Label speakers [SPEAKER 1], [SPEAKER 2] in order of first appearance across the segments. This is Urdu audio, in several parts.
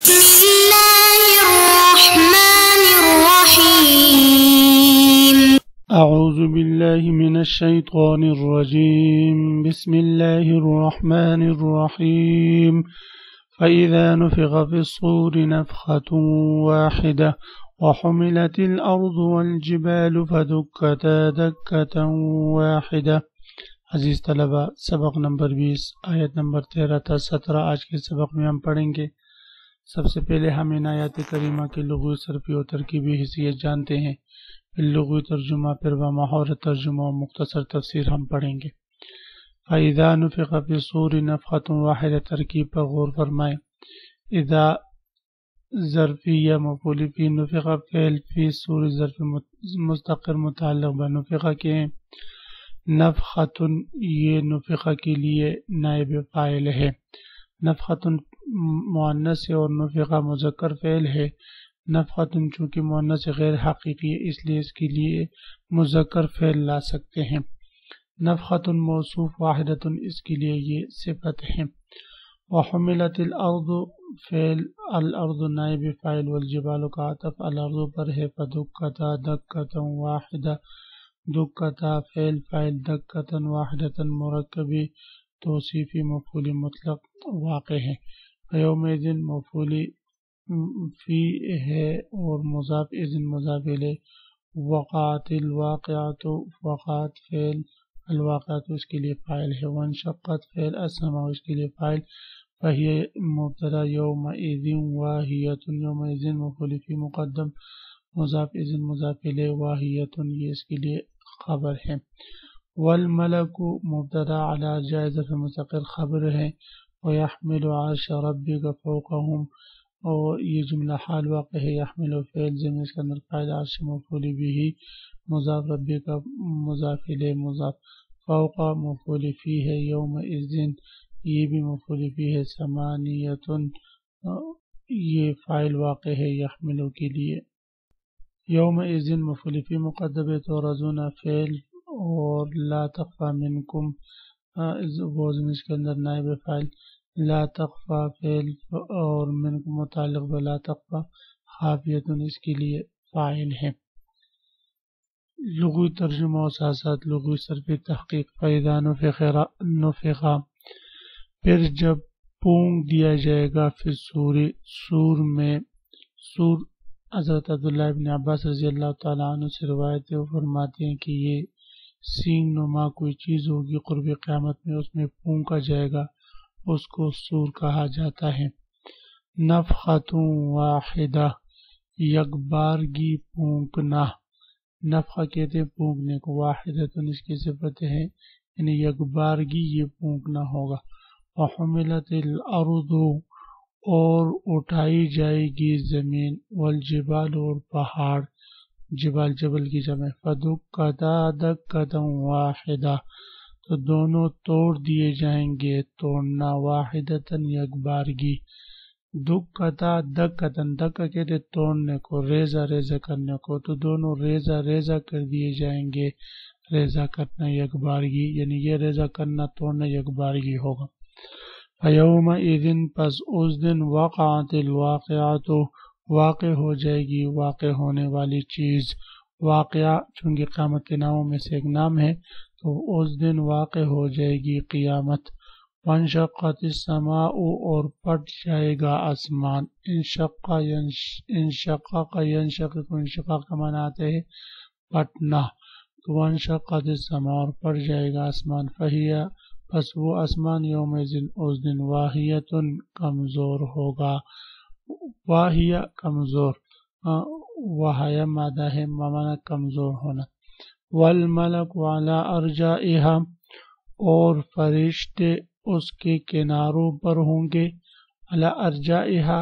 [SPEAKER 1] الله الرحمن الرحيم.
[SPEAKER 2] أعوذ بالله من الشيطان الرجيم. بسم الله الرحمن الرحيم. فإذا نفخ في الصور نفخة واحدة وحملت الأرض والجبال فدكتا دكة واحدة. عزیز طلبہ، سبق نمبر 20 آیت نمبر 13 تا 17 آج کے سبق میں ہم پڑھیں گے۔ سب سے پہلے ہم ان آیات کریمہ کی لغوی، صرفی اور ترکیبی حیثیت جانتے ہیں، پھر لغوی ترجمہ، پھر بمحور ترجمہ اور مختصر تفسیر ہم پڑھیں گے۔ فَإِذَا نُفِخَ فِي الصُّورِ نَفْخَةٌ واحدہ ترکیب پر غور فرمائیں۔ اذا ظرفیہ مفعول فی، نفخ فعل، فی صور ظرف مستقر متعلق بنفخہ کے ہیں۔ نفخۃ یہ نفخہ کے لیے نائب فاعل ہے۔ نفخۃ مؤنث ہے اور نفخہ مذکر فعل ہے۔ نفخۃ چونکہ مؤنث غیر حقیقی ہے، اس لیے اس کے لیے مذکر فعل لا سکتے ہیں۔ نفخۃ موصوف، واحدۃ اس کے لیے یہ صفت ہے۔ وحملت الارض فعل، الارض نائب فاعل، والجبال کا عطف الارض پر ہے۔ فدکتا دکتا واحدہ، دکتا فعل فاعل، دکتا واحدۃ مرکبی توصیفی مفعول مطلق واقع ہے۔ یومئذ مفعول فی ہے اور مضاف اذن مضاف الیہ۔ وقعت الواقعۃ، وقعت فعل، الواقعۃ اس کے لیے فاعل ہے۔ وانشقت فعل، السماء اس کے لیے فاعل۔ فہی مبتدا، یومئذ واہیۃ، یومئذ مفعول فی مقدم، مضاف اذن مضاف الیہ، واہیۃ یہ اس کے لیے خبر ہے۔ والملک مبتدا، علی جائز مستقر خبر ہے۔ ویحمل عرش ربک فوقہم، اور یہ جملہ حال واقع ہے۔ یحمل فعل ضمیر اس کے اندر فاعل، عرش مفعول بھی، مضاف ربک مضاف الیہ مضاف، فوق مفعول فی ہے۔ یومئذ یہ بھی مفعول فی ہے۔ ثمانیۃ یہ فاعل واقع ہے یحمل کے لیے۔ یومئذ مفعول فی مقدم تعرضون فعل، اور لا تخفى منکم وہ اس کے اندر نائب فاعل، لا تخفى فعل اور منکم متعلق بلا تخفى، خافیۃ اس کے لیے فاعل ہے۔ لغوی ترجمہ اور ساتھ ساتھ لغوی صرفی تحقیق۔ فَإِذَا نُفِخَ پھر جب پونک دیا جائے گا، فی الصور سور میں، سور حضرت عبداللہ ابن عباس رضی اللہ تعالیٰ عنہ سے روایت ہے، وہ فرماتے ہیں کہ یہ سینگ نما کوئی چیز ہوگی قرب قیامت میں، اس میں پونکا جائے گا، اس کو سور کہا جاتا ہے۔ نفخۃ واحدہ یک بارگی پونکنا، نفخہ کہتے ہیں پونکنے کو، واحدۃ اس کی صفت ہے، یعنی یک بارگی یہ پونکنا ہوگا۔ وحملت الارض اور اٹھائی جائے گی زمین، والجبال اور پہاڑ، جبال جبل کی جمع، فدکتا دکتا واحدہ تو دونوں توڑ دیے جائیں گے توڑنا، واحدتاً یک بارگی۔ دکتا دکتاً، دکا کہتے توڑنے کو، ریزہ ریزہ کرنے کو، تو دونوں ریزہ ریزہ کر دیے جائیں گے، ریزہ کرنا یک بارگی، یعنی یہ ریزہ کرنا توڑنا یک بارگی ہوگا۔ فیومئذ پس اس دن وقعت الواقعۃ واقع ہو جائے گی واقع ہونے والی چیز۔ واقعہ چونکہ قیامت کے ناموں میں سے ایک نام ہے، تو اس دن واقع ہو جائے گی قیامت۔ وانشقت السماء اور پھٹ جائے گا آسمان۔ انشقق ینشقق، انشقاق کا معنی آتا ہے پھٹنا، تو وانشقت السماء اور پھٹ جائے گا آسمان۔ فہی پس وہ آسمان یومئذ اس دن واہیۃ کمزور ہوگا، واہیہ کمزور، واہیہ مادہ ہے معنی کمزور ہونا۔ والملک علی ارجائہا اور فرشتے اس کے کناروں پر ہوں گے، علی ارجائہا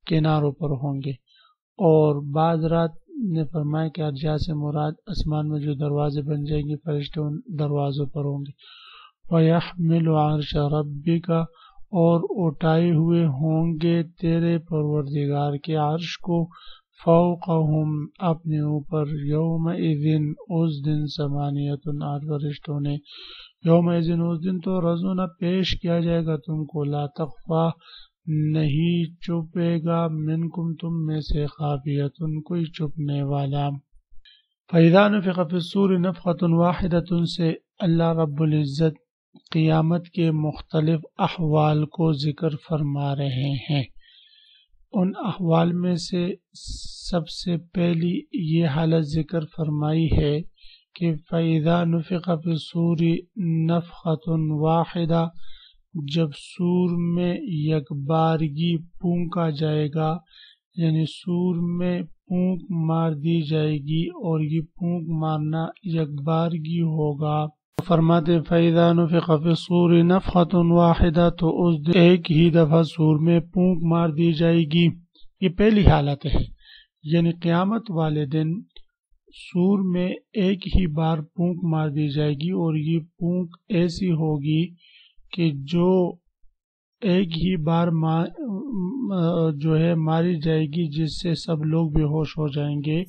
[SPEAKER 2] کناروں پر ہوں گے۔ اور بعض رات نے فرمایا کہ ارجاء سے مراد آسمان میں جو دروازے بن جائیں گے فرشتے ان دروازوں پر ہوں گے۔ وَيَحْمِلُ عَرْشَ رَبِّكَ اور اٹھائے ہوئے ہوں گے تیرے پروردگار کے عرش کو، فوقہم اپنے اوپر، یومئذ اس دن، ثمانیۃ آٹھ فرشتوں نے، یومئذ اس دن تو رزونا پیش کیا جائے گا تم کو، لا تخفا نہیں چھپے گا منکم تم میں سے خافیتن کوئی چھپنے والا۔ فَإِذَا نُفِخَ فِي الصُّورِ نَفْخَةٌ وَاحِدَةٌ سے اللہ رب العزت قیامت کے مختلف احوال کو ذکر فرما رہے ہیں۔ ان احوال میں سے سب سے پہلی یہ حالت ذکر فرمائی ہے کہ فَإِذَا نُفِخَ فِي الصُّورِ نَفْخَةٌ وَاحِدَةٌ جب سور میں یک بارگی پھونکا جائے گا، یعنی سور میں پھونک مار دی جائے گی اور یہ پھونک مارنا یک بارگی ہوگا۔ فرماتے فَإِذَا نُفِخَ فِي الصُّورِ نَفْخَةٌ وَاحِدَةٌ تو اس دن ایک ہی دفعہ سور میں پھونک مار دی جائے گی۔ یہ پہلی حالت ہے، یعنی قیامت والے دن سور میں ایک ہی بار پھونک مار دی جائے گی، اور یہ پھونک ایسی ہوگی کہ جو ایک ہی بار ماری جائے گی، جس سے سب لوگ بے ہوش ہو جائیں گے،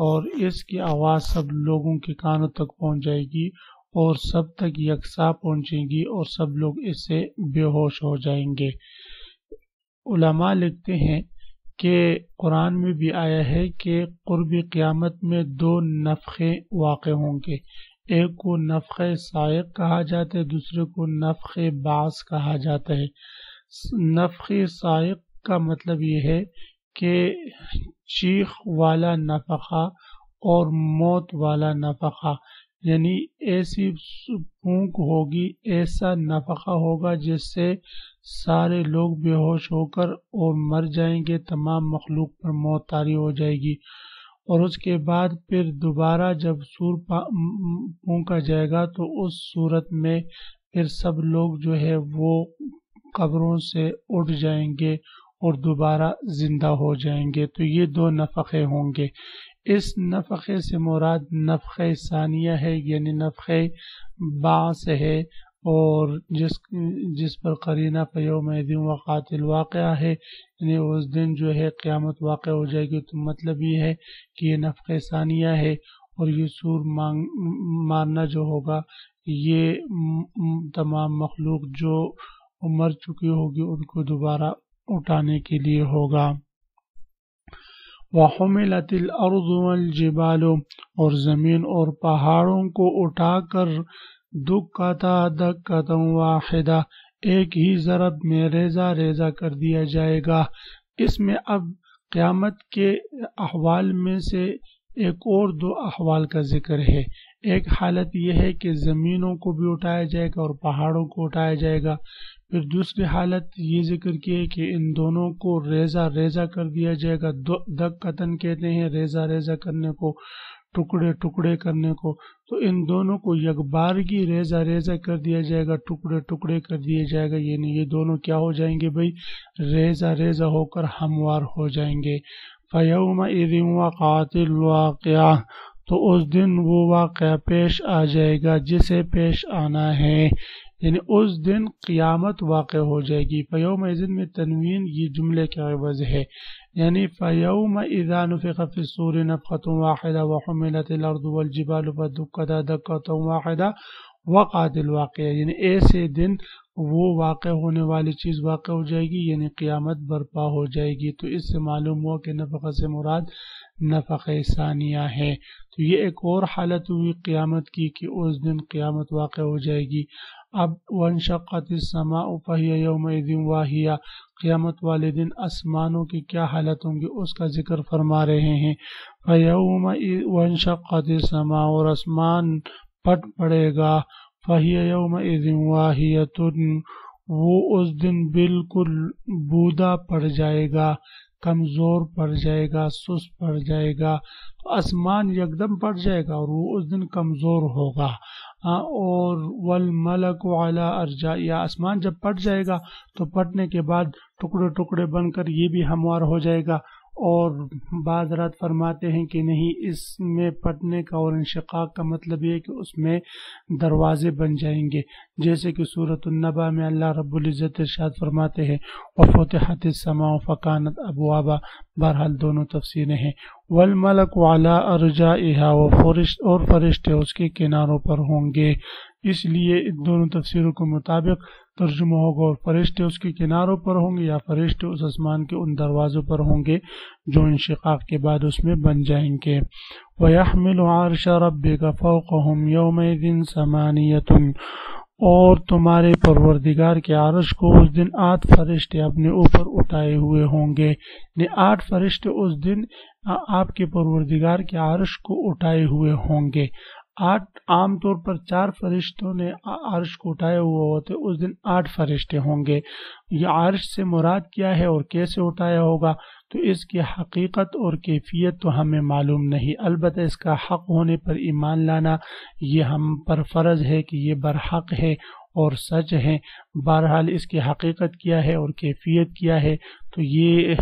[SPEAKER 2] اور اس کی آواز سب لوگوں کے کانوں تک پہنچ جائے گی اور سب تک یکساں پہنچے گی، اور سب لوگ اس سے بے ہوش ہو جائیں گے۔ علماء لکھتے ہیں کہ قرآن میں بھی آیا ہے کہ قرب قیامت میں دو نفخے واقع ہوں گے، ایک کو نفخ صاعق کہا جاتا ہے، دوسرے کو نفخ بعث کہا جاتا ہے۔ نفخ صاعق کا مطلب یہ ہے کہ چیخ والا نفخہ اور موت والا نفخہ، یعنی ایسی پھونک ہوگی، ایسا نفخہ ہوگا جس سے سارے لوگ بے ہوش ہو کر اور مر جائیں گے، تمام مخلوق پر موت طاری ہو جائے گی، اور اس کے بعد پھر دوبارہ جب سور پھونکا جائے گا تو اس صورت میں پھر سب لوگ جو ہے وہ قبروں سے اٹھ جائیں گے اور دوبارہ زندہ ہو جائیں گے۔ تو یہ دو نفخے ہوں گے۔ اس نفخے سے مراد نفخ ثانیہ ہے، یعنی نفخ بعث ہے، اور جس پر قرینہ فَيَوْمَئِذٍ وَقَعَتِ الْوَاقِعَةُ ہے، یعنی اس دن جو ہے قیامت واقع ہو جائے گی۔ تو مطلب یہ ہے کہ یہ نفخ ثانیہ ہے، اور یہ سور مارنا جو ہوگا یہ تمام مخلوق جو مر چکی ہوگی ان کو دوبارہ اٹھانے کے لیے ہوگا۔ وَحُمِلَتِ الْأَرْضُ وَالْجِبَالُ اور زمین اور پہاڑوں کو اٹھا کر دُکَّةً دَکَّةً واحدہ ایک ہی ضرب میں ریزہ ریزہ کر دیا جائے گا۔ اس میں اب قیامت کے احوال میں سے ایک اور دو احوال کا ذکر ہے۔ ایک حالت یہ ہے کہ زمینوں کو بھی اٹھایا جائے گا اور پہاڑوں کو اٹھایا جائے گا۔ پھر دوسری حالت یہ ذکر کی ہے کہ ان دونوں کو ریزہ ریزہ کر دیا جائے گا۔ دکتن کہتے ہیں ریزہ ریزہ کرنے کو، ٹکڑے ٹکڑے کرنے کو، تو ان دونوں کو یکبارگی ریزہ ریزہ کر دیا جائے گا، ٹکڑے ٹکڑے کر دیا جائے گا، یعنی یہ دونوں کیا ہو جائیں گے بھائی؟ ریزہ ریزہ ہو کر ہموار ہو جائیں گے۔ فَيَوْمَئِذٍ وَقَعَتِ الْوَاقِعَةُ تو اس دن وہ واقعہ پیش آ جائے گا جسے پیش آنا ہے، یعنی اس دن قیامت واقع ہو جائے گی۔ فَيَوْمَئِذٍ میں تنوین یہ جملے کا عوض ہے، یعنی فَيَوْمَئِذَا نُفِخَ فِي الصُّورِ نَفْخَةٌ وَاحِدَةٌ وَحُمِلَتِ الْأَرْضُ وَالْجِبَالُ فَدُكَّتَا دَكَّةً وَاحِدَةً وَقَعَتِ الْوَاقِعَةُ یعنی ایسے دن وہ واقع ہونے والی چیز واقع ہو جائے گی، یعنی قیامت برپا ہو جائے گی۔ تو اس سے معلوم ہوا کہ نفخہ سے مراد نفخ ثانیہ ہے۔ تو یہ ایک اور حالت ہوئی قیامت کی کہ اس دن قیامت واقع ہو جائے گی۔ اب وَانشَقَّتِ السَّمَاءُ فَهِيَ يَوْمَئِذٍ وَاهِيَةٌ قیامت والے دن آسمانوں کی کیا حالت ہوں گی اس کا ذکر فرما رہے ہیں۔ وَانشَقَّتِ السَّمَاءُ اور آسمان پھٹ پڑے گا، فَهِيَ يَوْمَئِذٍ وَاهِيَةٌ وہ اس دن بالکل بودا پڑ جائے گا، کمزور پڑ جائے گا، سست پڑ جائے گا۔ آسمان یکدم پڑ جائے گا اور وہ اس دن کمزور ہوگا۔ اور والملک علی ارجائها آسمان جب پٹ جائے گا تو پٹنے کے بعد ٹکڑے ٹکڑے بن کر یہ بھی ہموار ہو جائے گا، اور بعض حضرات فرماتے ہیں کہ نہیں، اس میں پٹنے کا اور انشقاق کا مطلب یہ کہ اس میں دروازے بن جائیں گے، جیسے کہ سورۃ النبأ میں اللہ رب العزت ارشاد فرماتے ہیں وَفُتِحَتِ السَّمَاءُ فَكَانَتْ أَبْوَابًا، بہرحال دونوں تفسیریں ہیں۔ وَالْمَلَكُ عَلَىٰ أَرْجَائِهَا اور فرشتے اس کے کناروں پر ہوں گے۔ اس لیے ان دونوں تفسیروں کے مطابق ترجمہ ہوگا، اور فرشتے اس کے کناروں پر ہوں گے یا فرشتے اس آسمان کے ان دروازوں پر ہوں گے جو انشقاق کے بعد اس میں بن جائیں گے۔ وَيَحْمِلُ عَرْشَ رَبِّكَ فَوْقَهُمْ يَوْمَئِذٍ ثَمَانِيَةٌ، اور تمہارے پروردگار کے عرش کو اس دن 8 فرشتے اپنے اوپر اٹھائے ہوئے ہوں گے، یعنی 8 فرشتے اس دن آپ کے پروردگار کے عرش کو اٹھائے ہوئے ہوں گے۔ 8 عام طور پر 4 فرشتوں نے عرش کو اٹھائے ہوئے ہوتے، اس دن 8 فرشتے ہوں گے۔ یہ عرش سے مراد کیا ہے اور کیسے اٹھایا ہوگا، تو اس کی حقیقت اور کیفیت تو ہمیں معلوم نہیں، البتہ اس کا حق ہونے پر ایمان لانا یہ ہم پر فرض ہے کہ یہ برحق ہے اور سچ ہے۔ بہرحال اس کی حقیقت کیا ہے اور کیفیت کیا ہے تو یہ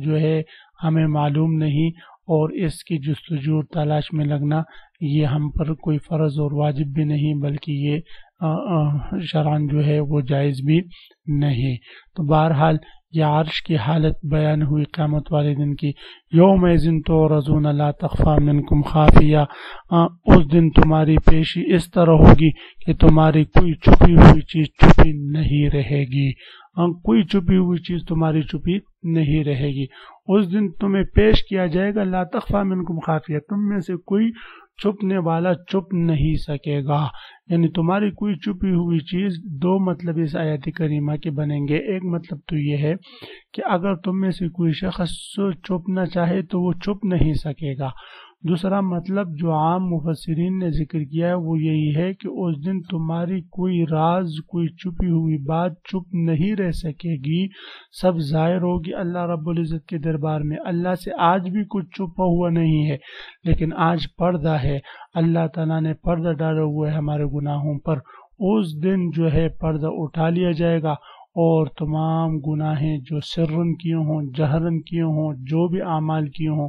[SPEAKER 2] جو ہے ہمیں معلوم نہیں، اور اس کی جستجو تلاش میں لگنا یہ ہم پر کوئی فرض اور واجب بھی نہیں، بلکہ یہ شرعاً جو ہے وہ جائز بھی نہیں۔ تو بہرحال یہ عرش کی حالت بیان ہوئی قیامت والے دن کی۔ یومئذ تعرضون لا تخفی منکم خافیہ، اس دن تمہاری پیشی اس طرح ہوگی کہ تمہاری کوئی چھپی ہوئی چیز چھپی نہیں رہے گی، کوئی چھپی ہوئی چیز تمہاری چھپی نہیں رہے گی۔ اس دن تمہیں پیش کیا جائے گا لا تخفی منکم خافیہ، تم میں سے کوئی چھپنے والا چھپ نہیں سکے گا، یعنی تمہاری کوئی چھپی ہوئی چیز۔ 2 مطلب اس آیت کریمہ کے بنیں گے۔ ایک مطلب تو یہ ہے کہ اگر تم میں سے کوئی شخص چھپنا چاہے تو وہ چھپ نہیں سکے گا۔ دوسرا مطلب جو عام مفسرین نے ذکر کیا ہے وہ یہی ہے کہ اس دن تمہاری کوئی راز، کوئی چھپی ہوئی بات چھپ نہیں رہ سکے گی، سب ظاہر ہوگی اللہ رب العزت کے دربار میں۔ اللہ سے آج بھی کچھ چھپا ہوا نہیں ہے، لیکن آج پردہ ہے، اللہ تعالیٰ نے پردہ ڈالا ہوا ہے ہمارے گناہوں پر۔ اس دن جو ہے پردہ اٹھا لیا جائے گا اور تمام گناہیں جو سرن کیے ہوں، جہرن کیے ہوں، جو بھی اعمال کیے ہوں،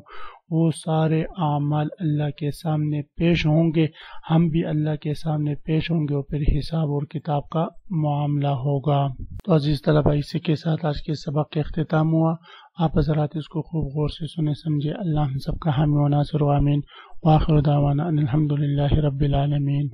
[SPEAKER 2] وہ سارے اعمال اللہ کے سامنے پیش ہوں گے، ہم بھی اللہ کے سامنے پیش ہوں گے، اور پھر حساب اور کتاب کا معاملہ ہوگا۔ تو عزیز طلبہ، اسی کے ساتھ آج کے سبق کا اختتام ہوا۔ آپ حضرات اس کو خوب غور سے سنے سمجھے۔ اللہ ہم سب کا حامی و ناصر و آمین۔ وآخر دعوانا ان الحمد للہ رب العالمین۔